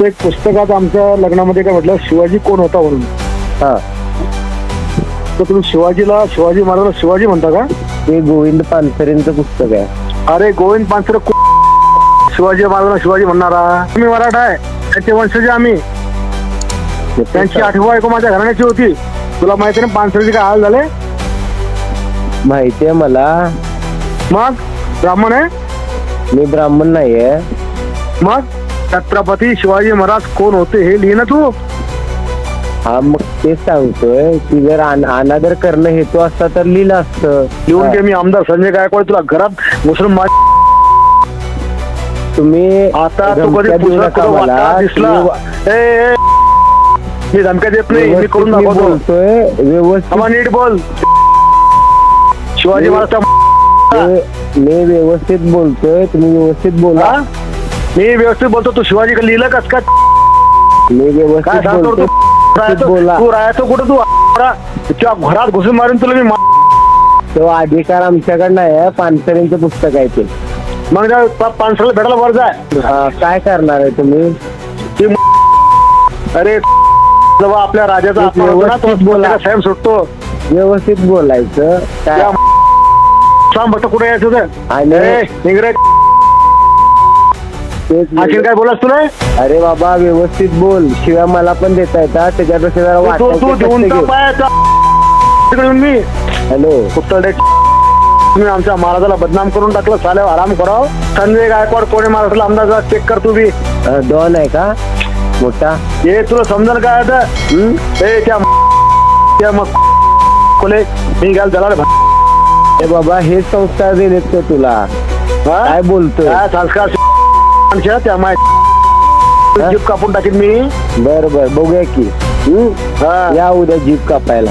एक पुस्तकात आमच्या लग्नामध्ये काय म्हटलं, शिवाजी कोण होता म्हणून. हा, तर तुम्ही शिवाजी महाराजांना शिवाजी म्हणता का? ते गोविंद पानसरेंचं पुस्तक आहे. अरे गोविंद पानसरे शिवाजी महाराजांना शिवाजी म्हणणारा. तुम्ही मराठा आहे, त्याचे वंशज आम्ही. त्यांची आठवण ऐकू माझ्या घराण्याची होती. तुला माहिती ना पानसरेचे काय हाल झाले? माहितीये मला. मग ब्राह्मण आहे? मी ब्राह्मण नाहीये. मग छत्रपती शिवाजी महाराज कोण होते हे लिहि ना तू. हा, मग तेच सांगतोय की जर अनादर करणं हेतू असता तर लिहिलं असतं. लिहून घे. मी आमदार संजय गायकवाड तुला घरात घुसून तुम्ही आता तू कधी धमक्या देऊ पुस्तक नका कुठं मला. वाचताना दिसला? ए, मी धमक्या देत नाही, मी करून व्यवस्थित मी दाखवतो. बोलतोय व्यवस्थित. आम्हा नीट बोल. शिवाजी महाराजचा मी व्यवस्थित बोलतोय, तुम्ही व्यवस्थित बोला. मी व्यवस्थित बोलतो. तू शिवाजी का लिहिलं कस का? मी काय व्यवस्थित सांगतो बोलतोय, व्यवस्थित बोला. तू राहायचो कुठं? तू तुझ्या घरात घुसून मारून तुला मी तो अधिकार आमच्याकडे नाही आहे. पानसरेंचं पुस्तक आहे ते. मग पानसरला भेटायला वर जाय. काय करणार आहे तुम्ही? अरे जेव्हा आपल्या राजाचा अपमान होतो ना, तो बोला साहेब सुटतो. व्यवस्थित बोलायचं. काय सांग बघतो कुठे यायचं ते. आणि इंग्रज आणखीन काय बोलास तुला? अरे बाबा व्यवस्थित बोल. शिवाय मला पण देता येतात, त्याच्यापेक्षा जरा तू देऊन मी. हॅलो, उत्तर तुम्ही आमच्या महाराजाला बदनाम करून टाकलं. साले आराम कराव. संजय गायकवाड कोणी महाराष्ट्राला आमदार चेक कर तू बी. डॉन आहे का मोठा? हे तुला समजल काय आता? त्या मग कोले मी घ्याल झाला रे. हे बाबा हे संस्कार दिलेत का तुला? काय बोलतोय? काय संस्कार त्या माहिती जीप कापून टाकीन मी. बर बर, बघूया की. या उद्या जीप कापायला.